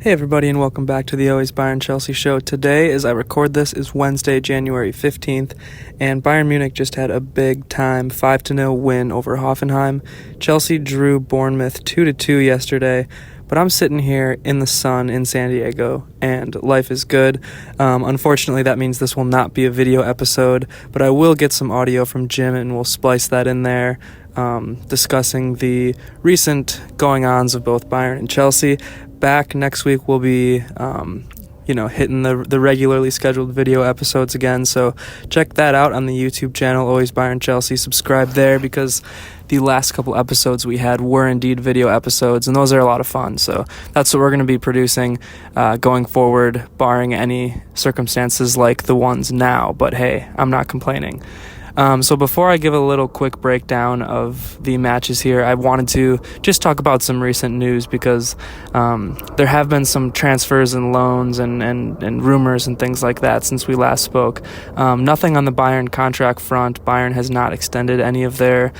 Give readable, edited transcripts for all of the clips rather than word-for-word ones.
Hey everybody, and welcome back to the Always Bayern Chelsea show. Today, as I record this, is Wednesday, January 15th, and Bayern Munich just had a big-time 5-0 win over Hoffenheim. Chelsea drew Bournemouth 2-2 yesterday, but I'm sitting here in the sun in San Diego, and life is good. Unfortunately, that means this will not be a video episode, but I will get some audio from Jim, and we'll splice that in there, discussing the recent going-ons of both Bayern and Chelsea. Back next week, we'll be, hitting the regularly scheduled video episodes again. So check that out on the YouTube channel, Always Bayern Chelsea. Subscribe there because the last couple episodes we had were indeed video episodes, and those are a lot of fun. So that's what we're going to be producing going forward, barring any circumstances like the ones now. But hey, I'm not complaining. So before I give a little quick breakdown of the matches here, I wanted to just talk about some recent news because there have been some transfers and loans and rumors and things like that since we last spoke. Nothing on the Bayern contract front. Bayern has not extended any of their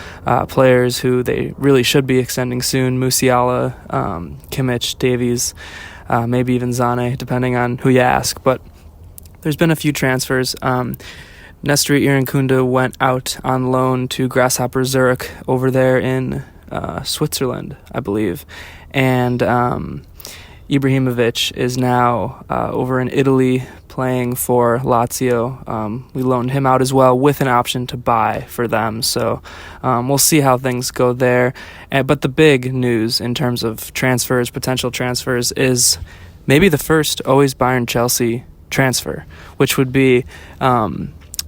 players who they really should be extending soon. Musiala, Kimmich, Davies, maybe even Zane, depending on who you ask. But there's been a few transfers. Nestor Irankunda went out on loan to Grasshopper Zurich over there in Switzerland, I believe. And Ibrahimovic is now over in Italy playing for Lazio. We loaned him out as well with an option to buy for them. So we'll see how things go there. But the big news in terms of transfers, potential transfers, is maybe the first Always Bayern Chelsea transfer, which would be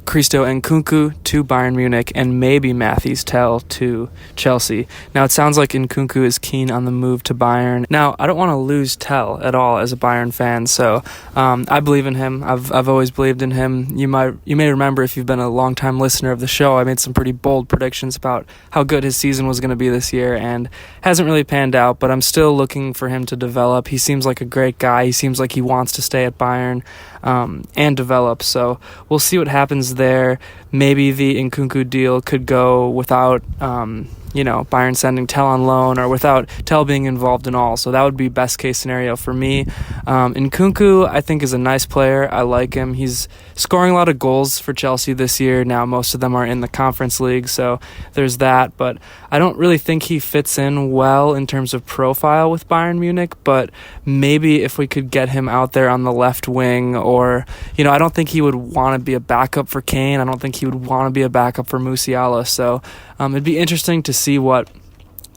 Christo Nkunku to Bayern Munich and maybe Mathys Tel to Chelsea. Now, it sounds like Nkunku is keen on the move to Bayern. Now, I don't want to lose Tel at all as a Bayern fan, so I believe in him. I've always believed in him. You may remember, if you've been a long-time listener of the show, I made some pretty bold predictions about how good his season was going to be this year, and hasn't really panned out, but I'm still looking for him to develop. He seems like a great guy. He seems like he wants to stay at Bayern and develop, so we'll see what happens there. Maybe the Nkunku deal could go without Bayern sending Tel on loan, or without Tel being involved in all. So that would be best case scenario for me. Nkunku, I think, is a nice player. I like him. He's scoring a lot of goals for Chelsea this year. Now most of them are in the Conference League, so there's that. But I don't really think he fits in well in terms of profile with Bayern Munich. But maybe if we could get him out there on the left wing, or I don't think he would want to be a backup for Kane. I don't think he would want to be a backup for Musiala. So it'd be interesting to see what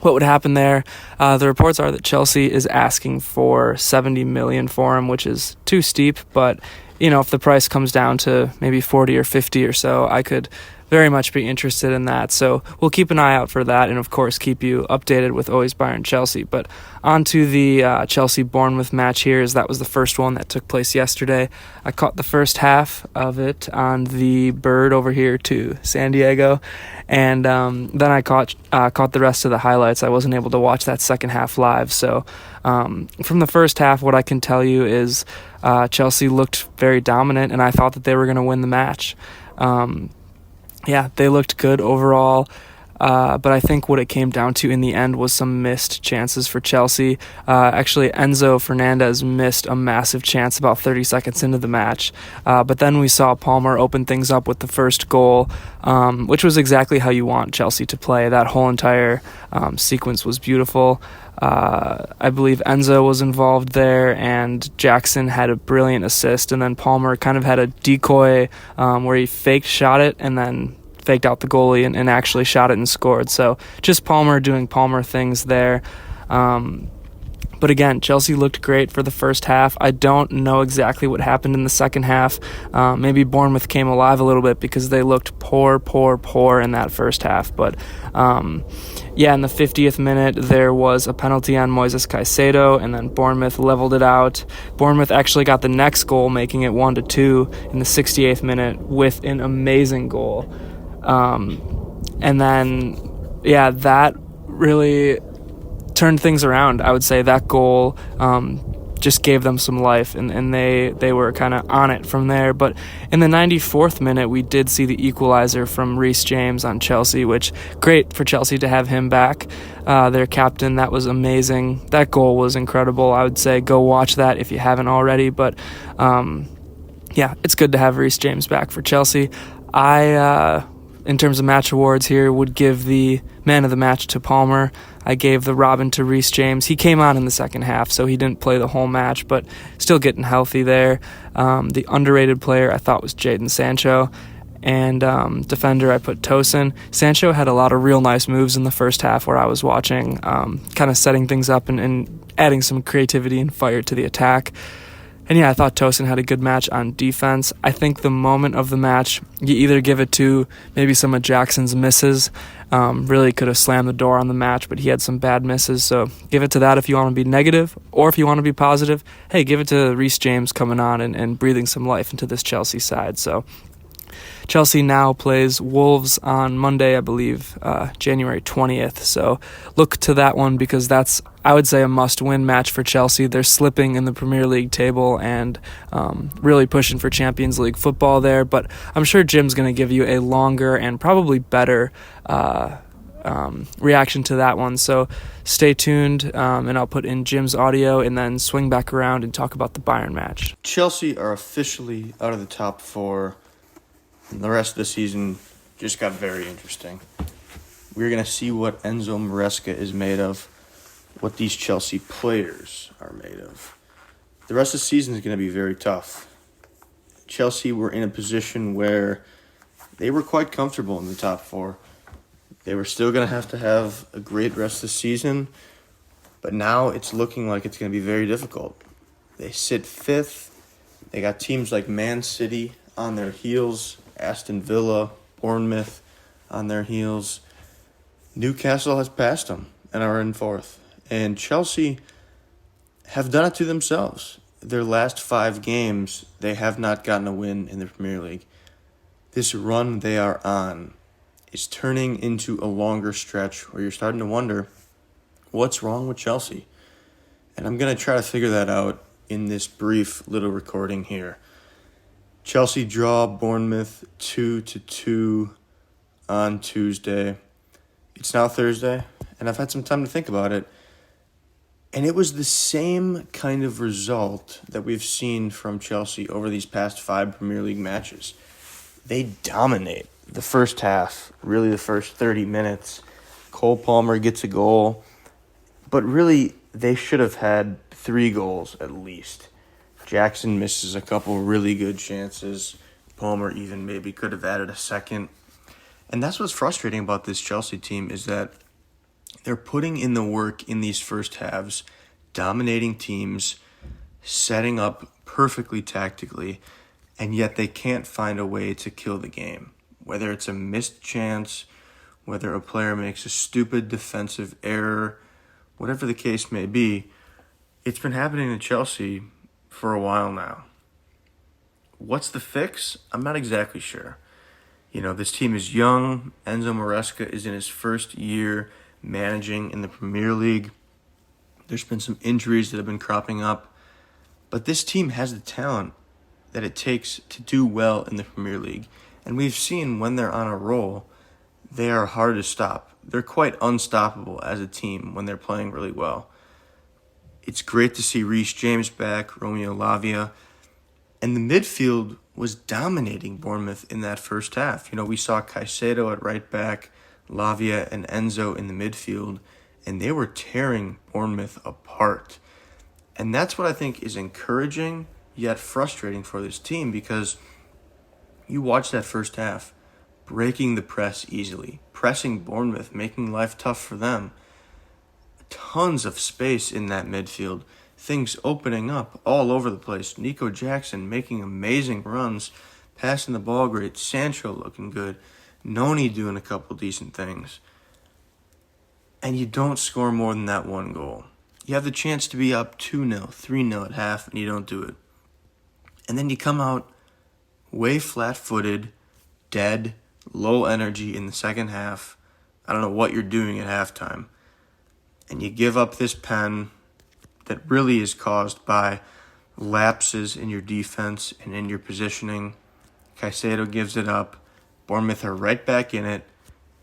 would happen there. The reports are that Chelsea is asking for 70 million for him, which is too steep, but if the price comes down to maybe 40 or 50 or so, I could very much be interested in that. So we'll keep an eye out for that, and of course keep you updated with Always Bayern Chelsea. But on to the Chelsea-Bournemouth match here, as that was the first one that took place yesterday. I caught the first half of it on the bird over here to San Diego, and then I caught the rest of the highlights. I wasn't able to watch that second half live. So from the first half, what I can tell you is Chelsea looked very dominant, and I thought that they were going to win the match. They looked good overall, but I think what it came down to in the end was some missed chances for Chelsea. Actually, Enzo Fernandez missed a massive chance about 30 seconds into the match, but then we saw Palmer open things up with the first goal, which was exactly how you want Chelsea to play. That whole entire sequence was beautiful. I believe Enzo was involved there, and Jackson had a brilliant assist, and then Palmer kind of had a decoy where he faked shot it and then faked out the goalie and actually shot it and scored. So just Palmer doing Palmer things there. But again, Chelsea looked great for the first half. I don't know exactly what happened in the second half. Maybe Bournemouth came alive a little bit because they looked poor in that first half. But in the 50th minute, there was a penalty on Moises Caicedo, and then Bournemouth leveled it out. Bournemouth actually got the next goal, making it 1-2 in the 68th minute with an amazing goal. And then, that really turned things around. I would say that goal just gave them some life, and they were kind of on it from there. But in the 94th minute, we did see the equalizer from Reece James on Chelsea, which great for Chelsea to have him back, their captain. That was amazing. That goal was incredible. I would say go watch that if you haven't already. But yeah, it's good to have Reece James back for Chelsea. In terms of match awards here, would give the man of the match to Palmer. I gave the Robin to Reece James. He came on in the second half, so he didn't play the whole match, but still getting healthy there. The underrated player I thought was Jadon Sancho. And defender, I put Tosin. Sancho had a lot of real nice moves in the first half where I was watching, kind of setting things up and adding some creativity and fire to the attack. And yeah, I thought Tosin had a good match on defense. I think the moment of the match, you either give it to maybe some of Jackson's misses. Really could have slammed the door on the match, but he had some bad misses. So give it to that if you want to be negative, or if you want to be positive, hey, give it to Reece James coming on and breathing some life into this Chelsea side. So Chelsea now plays Wolves on Monday, I believe, January 20th. So look to that one, because that's, I would say, a must-win match for Chelsea. They're slipping in the Premier League table and really pushing for Champions League football there. But I'm sure Jim's going to give you a longer and probably better reaction to that one. So stay tuned, and I'll put in Jim's audio and then swing back around and talk about the Bayern match. Chelsea are officially out of the top four. And the rest of the season just got very interesting. We're going to see what Enzo Maresca is made of, what these Chelsea players are made of. The rest of the season is going to be very tough. Chelsea were in a position where they were quite comfortable in the top four. They were still going to have a great rest of the season, but now it's looking like it's going to be very difficult. They sit fifth. They got teams like Man City on their heels, Aston Villa, Bournemouth on their heels. Newcastle has passed them and are in fourth. And Chelsea have done it to themselves. Their last 5 games, they have not gotten a win in the Premier League. This run they are on is turning into a longer stretch where you're starting to wonder, what's wrong with Chelsea? And I'm going to try to figure that out in this brief little recording here. Chelsea draw Bournemouth 2-2 on Tuesday. It's now Thursday, and I've had some time to think about it. And it was the same kind of result that we've seen from Chelsea over these past 5 Premier League matches. They dominate the first half, really the first 30 minutes. Cole Palmer gets a goal, but really they should have had 3 goals at least. Jackson misses a couple really good chances. Palmer even maybe could have added a second. And that's what's frustrating about this Chelsea team, is that they're putting in the work in these first halves, dominating teams, setting up perfectly tactically, and yet they can't find a way to kill the game. Whether it's a missed chance, whether a player makes a stupid defensive error, whatever the case may be, it's been happening to Chelsea for a while now. What's the fix? I'm not exactly sure. This team is young. Enzo Maresca is in his first year managing in the Premier League. There's been some injuries that have been cropping up, but this team has the talent that it takes to do well in the Premier League. And we've seen when they're on a roll, they are hard to stop. They're quite unstoppable as a team when they're playing really well. It's great to see Reece James back, Romeo Lavia, and the midfield was dominating Bournemouth in that first half. We saw Caicedo at right back, Lavia and Enzo in the midfield, and they were tearing Bournemouth apart. And that's what I think is encouraging yet frustrating for this team, because you watch that first half, breaking the press easily, pressing Bournemouth, making life tough for them. Tons of space in that midfield, things opening up all over the place. Nicolas Jackson making amazing runs, passing the ball great, Sancho looking good, Noni doing a couple decent things. And you don't score more than that 1 goal. You have the chance to be up 2-0, 3-0 at half, and you don't do it. And then you come out way flat-footed, dead, low energy in the second half. I don't know what you're doing at halftime. And you give up this pen that really is caused by lapses in your defense and in your positioning. Caicedo gives it up. Bournemouth are right back in it,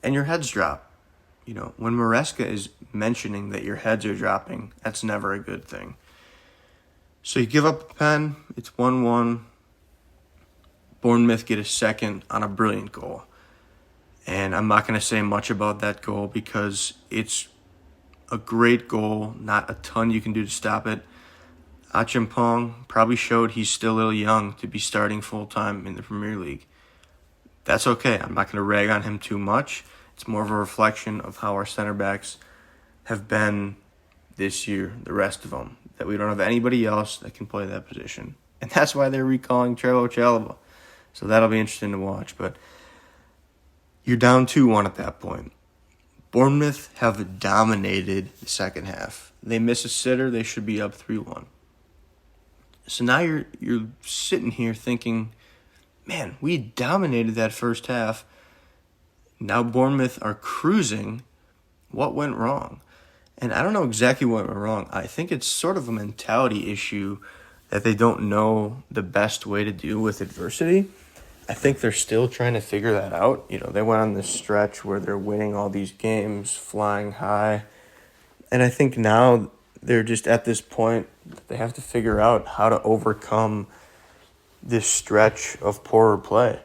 and your heads drop. When Maresca is mentioning that your heads are dropping, that's never a good thing. So you give up a pen, it's 1-1. Bournemouth get a second on a brilliant goal. And I'm not going to say much about that goal because it's a great goal, not a ton you can do to stop it. Achimpong probably showed he's still a little young to be starting full-time in the Premier League. That's okay. I'm not going to rag on him too much. It's more of a reflection of how our center backs have been this year, the rest of them, that we don't have anybody else that can play that position. And that's why they're recalling Trevoh Chalobah. So that'll be interesting to watch. But you're down 2-1 at that point. Bournemouth have dominated the second half. They miss a sitter, they should be up 3-1. So now you're sitting here thinking, man, we dominated that first half. Now Bournemouth are cruising. What went wrong? And I don't know exactly what went wrong. I think it's sort of a mentality issue that they don't know the best way to deal with adversity. I think they're still trying to figure that out. They went on this stretch where they're winning all these games, flying high. And I think now they're just at this point, they have to figure out how to overcome this stretch of poorer play.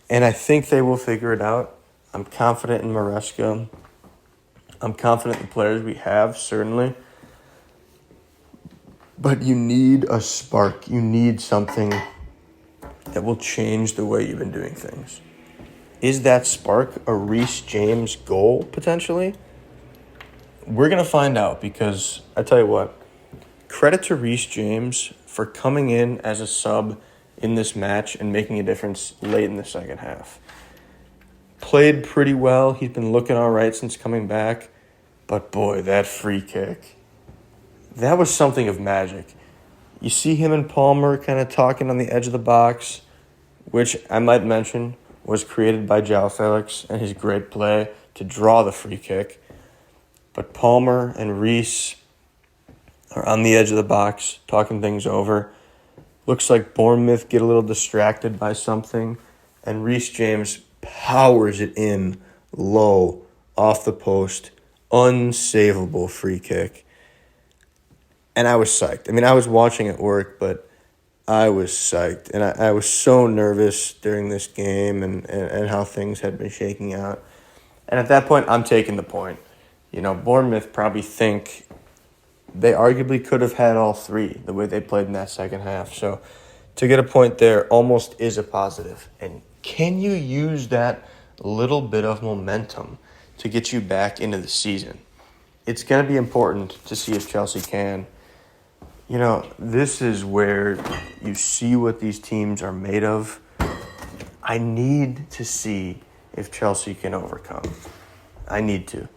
And I think they will figure it out. I'm confident in Maresca. I'm confident in the players we have, certainly. But you need a spark. You need something that will change the way you've been doing things. Is that spark a Reece James goal, potentially? We're going to find out because, I tell you what, credit to Reece James for coming in as a sub in this match and making a difference late in the second half. Played pretty well. He's been looking all right since coming back. But boy, that free kick, that was something of magic. You see him and Palmer kind of talking on the edge of the box, which I might mention was created by João Felix and his great play to draw the free kick. But Palmer and Reece are on the edge of the box talking things over. Looks like Bournemouth get a little distracted by something, and Reece James powers it in low off the post. Unsavable free kick. And I was psyched. I was watching at work, but I was psyched. And I was so nervous during this game and how things had been shaking out. And at that point, I'm taking the point. Bournemouth probably think they arguably could have had all three the way they played in that second half. So to get a point there almost is a positive. And can you use that little bit of momentum to get you back into the season? It's going to be important to see if Chelsea can. This is where you see what these teams are made of. I need to see if Chelsea can overcome. I need to.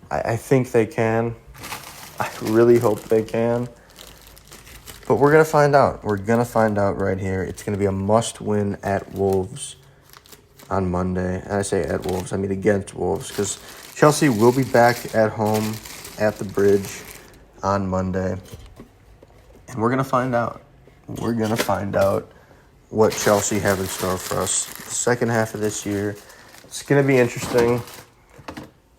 I think they can. I really hope they can. But we're going to find out. We're going to find out right here. It's going to be a must-win at Wolves on Monday. And I say at Wolves, I mean against Wolves, because Chelsea will be back at home at the Bridge on Monday. And we're going to find out. We're going to find out what Chelsea have in store for us the second half of this year. It's going to be interesting.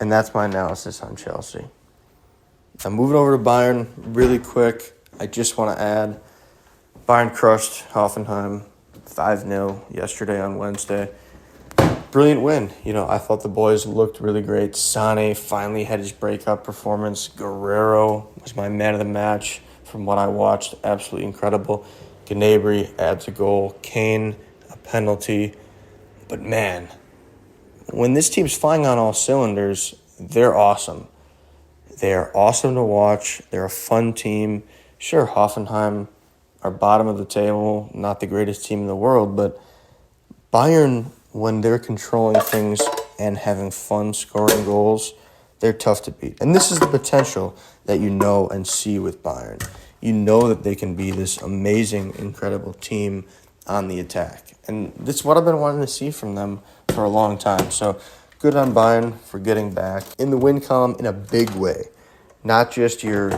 And that's my analysis on Chelsea. I'm moving over to Bayern really quick. I just want to add, Bayern crushed Hoffenheim 5-0 yesterday on Wednesday. Brilliant win. I thought the boys looked really great. Sané finally had his breakout performance. Guerrero was my man of the match from what I watched. Absolutely incredible. Gnabry adds a goal. Kane, a penalty. But man, when this team's flying on all cylinders, they're awesome. They are awesome to watch. They're a fun team. Sure, Hoffenheim are bottom of the table, not the greatest team in the world, but Bayern, when they're controlling things and having fun scoring goals, they're tough to beat. And this is the potential that you know and see with Bayern. You know that they can be this amazing, incredible team on the attack. And this is what I've been wanting to see from them for a long time. So good on Bayern for getting back in the win column in a big way. Not just your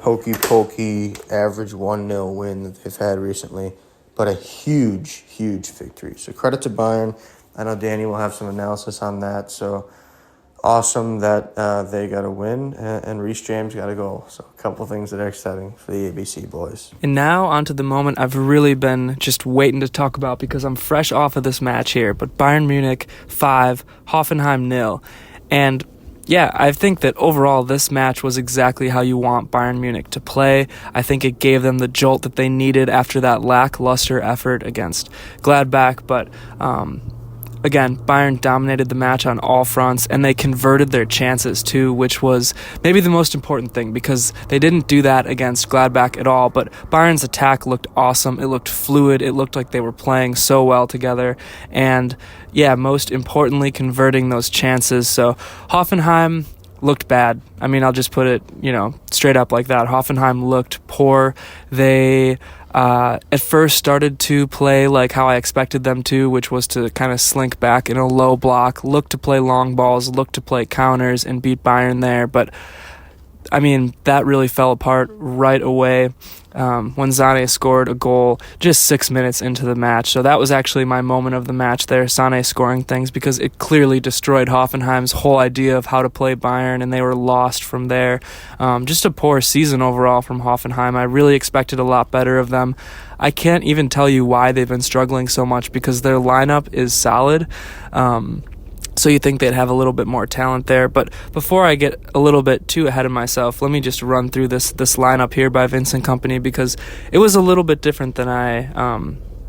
hokey-pokey, average 1-0 win that they've had recently, but a huge, huge victory. So credit to Bayern. I know Danny will have some analysis on that, so awesome that they got a win, and Reece James got a goal. So a couple things that are exciting for the ABC boys. And now onto the moment I've really been just waiting to talk about because I'm fresh off of this match here. But Bayern Munich 5, Hoffenheim 0. And yeah, I think that overall this match was exactly how you want Bayern Munich to play. I think it gave them the jolt that they needed after that lackluster effort against Gladbach. But again, Bayern dominated the match on all fronts, and they converted their chances too, which was maybe the most important thing because they didn't do that against Gladbach at all. But Bayern's attack looked awesome. It looked fluid. It looked like they were playing so well together. And yeah, most importantly, converting those chances. So Hoffenheim looked bad. I mean, I'll just put it, straight up like that. Hoffenheim looked poor. They at first started to play like how I expected them to, which was to kind of slink back in a low block, look to play long balls, look to play counters, and beat Bayern there. But I mean, that really fell apart right away when Sané scored a goal just 6 minutes into the match. So that was actually my moment of the match there, Sané scoring things, because it clearly destroyed Hoffenheim's whole idea of how to play Bayern, and they were lost from there. Just a poor season overall from Hoffenheim. I really expected a lot better of them. I can't even tell you why they've been struggling so much because their lineup is solid. So you think they'd have a little bit more talent there. But before I get a little bit too ahead of myself, let me just run through this lineup here by Vincent Kompany because it was a little bit different than I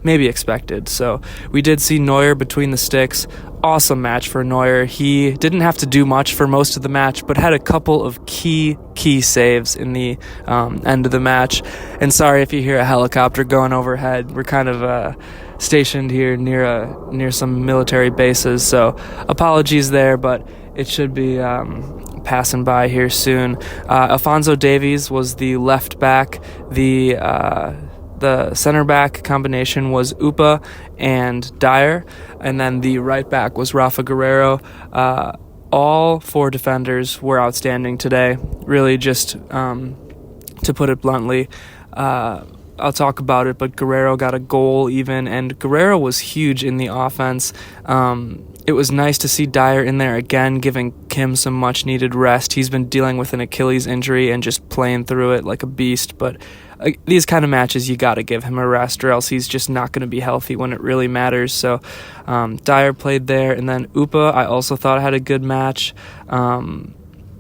maybe expected. So we did see Neuer between the sticks. Awesome match for Neuer. He didn't have to do much for most of the match, but had a couple of key saves in the end of the match. And sorry if you hear a helicopter going overhead. We're kind of stationed here near some military bases, so apologies there, but it should be passing by here soon. Alphonso Davies was the left back. The center back combination was Upa and Dyer, and then the right back was Rafa Guerreiro. All four defenders were outstanding today, really, just to put it bluntly. I'll talk about it, but Guerreiro got a goal even, and Guerreiro was huge in the offense. It was nice to see Dyer in there again, giving Kim some much-needed rest. He's been dealing with an Achilles injury and just playing through it like a beast, but these kind of matches, you got to give him a rest, or else he's just not going to be healthy when it really matters. So Dyer played there, and then Upa, I also thought had a good match.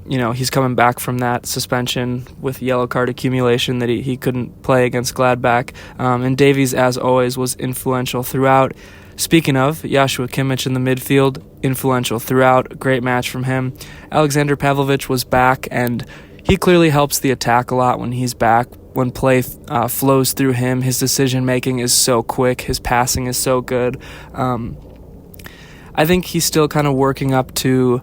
He's coming back from that suspension with yellow card accumulation that he couldn't play against Gladbach. And Davies, as always, was influential throughout. Speaking of, Joshua Kimmich in the midfield, influential throughout. Great match from him. Alexander Pavlovic was back, and he clearly helps the attack a lot when he's back. When play flows through him, his decision-making is so quick. His passing is so good. I think he's still kind of working up to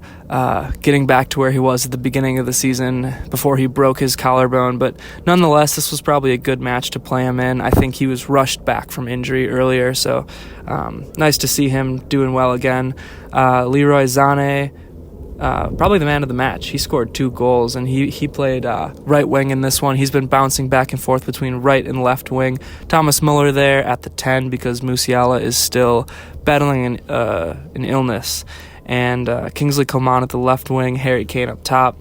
getting back to where he was at the beginning of the season before he broke his collarbone, but nonetheless, this was probably a good match to play him in. I think he was rushed back from injury earlier, so nice to see him doing well again. Leroy Sané, probably the man of the match. He scored 2 goals, and he played right wing in this one. He's been bouncing back and forth between right and left wing. Thomas Muller there at the 10 because Musiala is still battling an illness. And Kingsley Coman at the left wing, Harry Kane up top.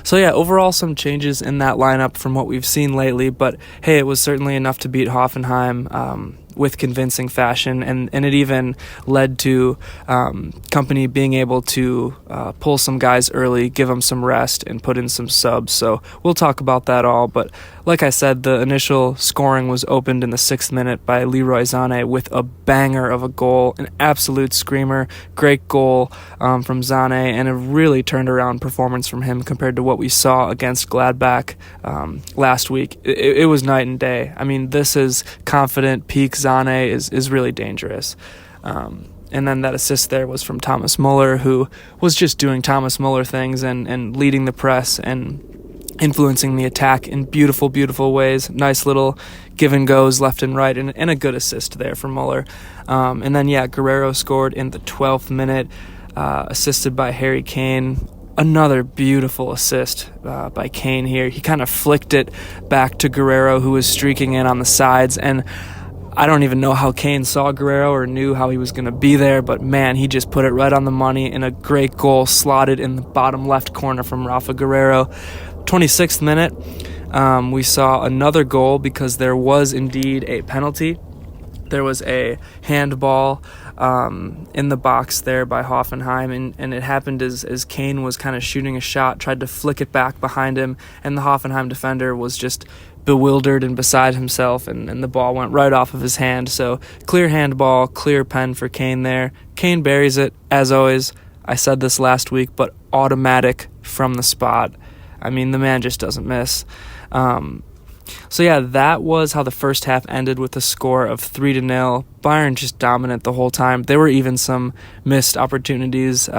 So yeah, overall some changes in that lineup from what we've seen lately, but hey, it was certainly enough to beat Hoffenheim with convincing fashion, and it even led to Kompany being able to pull some guys early, give them some rest, and put in some subs. So we'll talk about that all, but like I said, the initial scoring was opened in the 6th minute by Leroy Sané with a banger of a goal, an absolute screamer, great goal from Sané, and a really turned around performance from him compared to what we saw against Gladbach last week. It was night and day. I mean, this is confident peak Sané is really dangerous. And then that assist there was from Thomas Muller, who was just doing Thomas Muller things and leading the press and influencing the attack in beautiful, beautiful ways. Nice little give and goes left and right, and a good assist there from Muller. And then, Guerreiro scored in the 12th minute, assisted by Harry Kane. another beautiful assist by Kane here. He kind of flicked it back to Guerrero, who was streaking in on the sides, and I don't even know how Kane saw Guerrero or knew how he was going to be there, but man, he just put it right on the money in a great goal, slotted in the bottom left corner from Rafa Guerrero. 26th minute, we saw another goal because there was indeed a penalty. There was a handball in the box there by Hoffenheim, and it happened as Kane was kind of shooting a shot, tried to flick it back behind him, and the Hoffenheim defender was just bewildered and beside himself, and the ball went right off of his hand. So clear handball, clear pen for Kane there. Kane buries it, as always. I said this last week, but automatic from the spot. I mean, the man just doesn't miss. So yeah, that was how the first half ended, with a score of 3-0. Bayern just dominant the whole time. There were even some missed opportunities.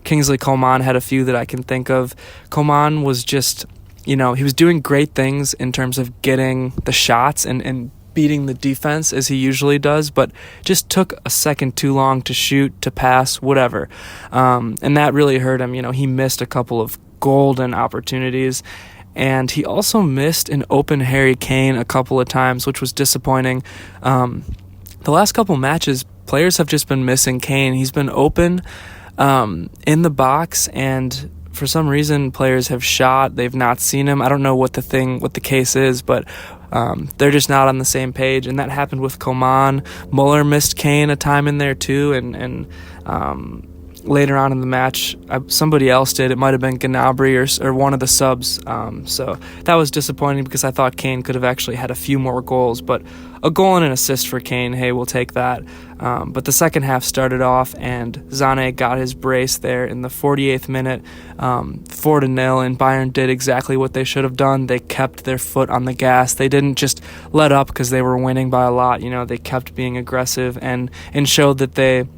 Kingsley Coman had a few that I can think of. Coman was just, he was doing great things in terms of getting the shots and beating the defense as he usually does, but just took a second too long to shoot, to pass, whatever. And that really hurt him. He missed a couple of golden opportunities. And he also missed an open Harry Kane a couple of times, which was disappointing. The last couple matches, players have just been missing Kane. He's been open in the box, and for some reason, players have shot. They've not seen him. I don't know what the case is, but they're just not on the same page. And that happened with Coman. Muller missed Kane a time in there too, and later on in the match, somebody else did. It might have been Gnabry or one of the subs. So that was disappointing because I thought Kane could have actually had a few more goals. But a goal and an assist for Kane, hey, we'll take that. But the second half started off, and Sané got his brace there in the 48th minute, 4-0, and Bayern did exactly what they should have done. They kept their foot on the gas. They didn't just let up because they were winning by a lot. They kept being aggressive and showed that they're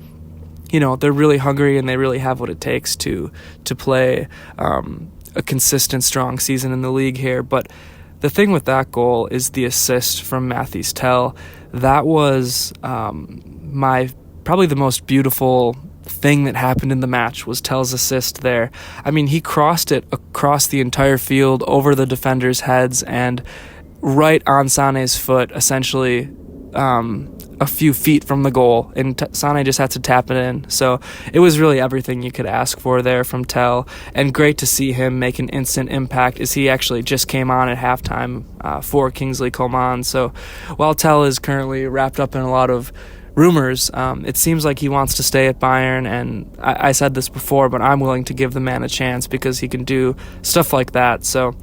really hungry and they really have what it takes to play a consistent, strong season in the league here. But the thing with that goal is the assist from Mathys Tel. That was probably the most beautiful thing that happened in the match, was Tel's assist there. I mean, he crossed it across the entire field, over the defenders' heads, and right on Sané's foot, essentially a few feet from the goal, and Sané just had to tap it in. So it was really everything you could ask for there from Tel, and great to see him make an instant impact, as he actually just came on at halftime for Kingsley Coman. So while Tel is currently wrapped up in a lot of rumors, it seems like he wants to stay at Bayern, and I said this before, but I'm willing to give the man a chance because he can do stuff like that. So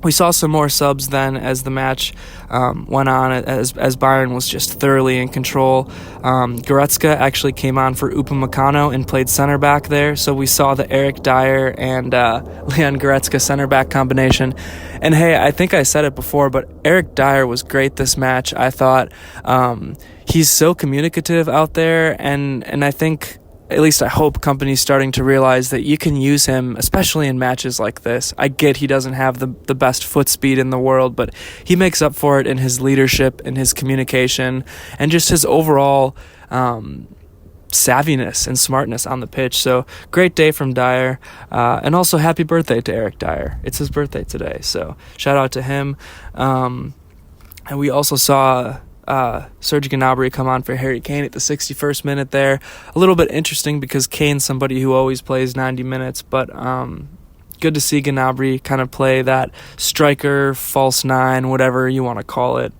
we saw some more subs then as the match went on, as Bayern was just thoroughly in control. Goretzka actually came on for Upamecano and played center back there, so we saw the Eric Dyer and Leon Goretzka center back combination. And hey, I think I said it before, but Eric Dyer was great this match. I thought he's so communicative out there, and I think, at least I hope, companies starting to realize that you can use him, especially in matches like this. I get he doesn't have the best foot speed in the world, but he makes up for it in his leadership, in his communication, and just his overall savviness and smartness on the pitch. So great day from Dyer, and also happy birthday to Eric Dyer. It's his birthday today, so shout out to him. And we also saw Serge Gnabry come on for Harry Kane at the 61st minute there. A little bit interesting because Kane's somebody who always plays 90 minutes, but good to see Gnabry kind of play that striker, false nine, whatever you want to call it,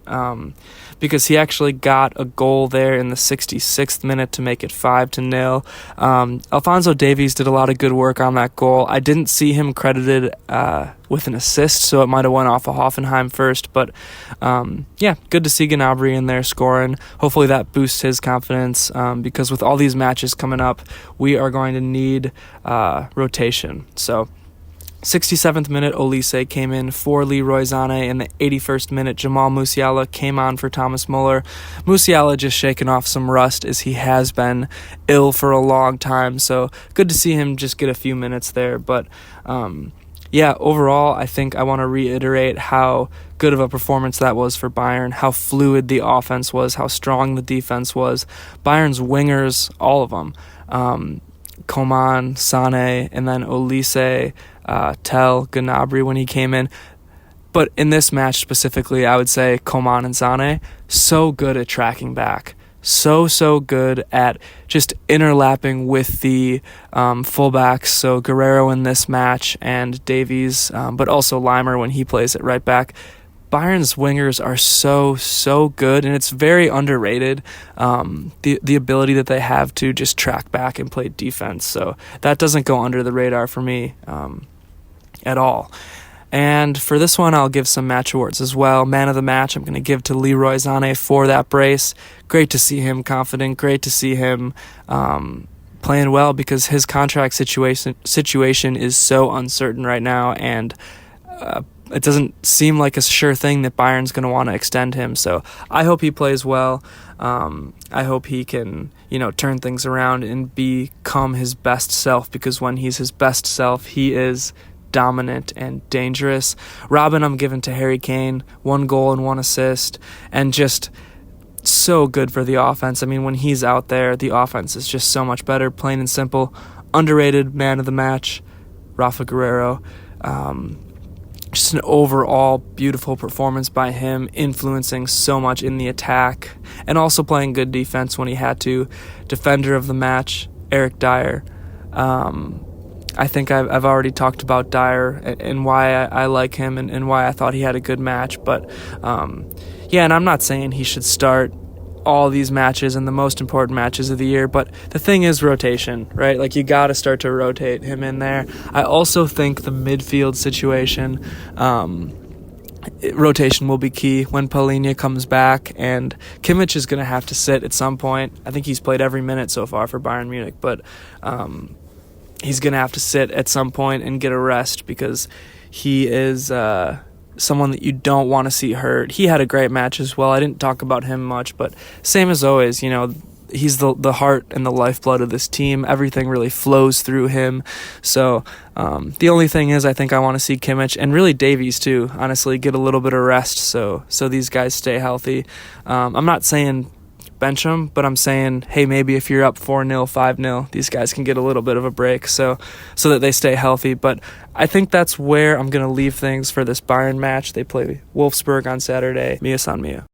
because he actually got a goal there in the 66th minute to make it 5-0. Alphonso Davies did a lot of good work on that goal. I didn't see him credited with an assist, so it might have went off of Hoffenheim first, but yeah, good to see Gnabry in there scoring. Hopefully that boosts his confidence, because with all these matches coming up, we are going to need rotation. So 67th minute, Olise came in for Leroy Sané. In the 81st minute, Jamal Musiala came on for Thomas Muller. Musiala just shaking off some rust, as he has been ill for a long time, so good to see him just get a few minutes there. But yeah, overall, I think I want to reiterate how good of a performance that was for Bayern, how fluid the offense was, how strong the defense was. Bayern's wingers, all of them, Coman, Sané, and then Olise, Tel, Gnabry when he came in. But in this match specifically, I would say Coman and Sané, so good at tracking back. So good at just interlapping with the fullbacks. So Guerrero in this match and Davies, but also Limer when he plays at right back. Bayern's wingers are so good, and it's very underrated, the ability that they have to just track back and play defense. So that doesn't go under the radar for me at all. And for this one, I'll give some match awards as well. Man of the match, I'm going to give to Leroy Sané for that brace. Great to see him confident. Great to see him playing well, because his contract situation is so uncertain right now, and it doesn't seem like a sure thing that Bayern's going to want to extend him. So I hope he plays well. I hope he can, turn things around and become his best self, because when he's his best self, he is dominant and dangerous. Robin, I'm giving to Harry Kane, 1 goal and 1 assist, and just so good for the offense. I mean, when he's out there, the offense is just so much better, plain and simple. Underrated man of the match, Rafa Guerrero. Just an overall beautiful performance by him, influencing so much in the attack, and also playing good defense when he had to. Defender of the match, Eric Dyer. I think I've already talked about Dyer and why I like him and why I thought he had a good match. But, and I'm not saying he should start all these matches and the most important matches of the year, but the thing is rotation, right? Like, you got to start to rotate him in there. I also think the midfield situation, rotation will be key when Palhinha comes back, and Kimmich is going to have to sit at some point. I think he's played every minute so far for Bayern Munich, but he's going to have to sit at some point and get a rest, because he is someone that you don't want to see hurt. He had a great match as well. I didn't talk about him much, but same as always, he's the heart and the lifeblood of this team. Everything really flows through him. So the only thing is, I think I want to see Kimmich, and really Davies too, honestly, get a little bit of rest so these guys stay healthy. I'm not saying bench them, but I'm saying, hey, maybe if you're up 4-0, 5-0, these guys can get a little bit of a break so that they stay healthy. But I think that's where I'm going to leave things for this Bayern match. They play Wolfsburg on Saturday. Mia San Mia.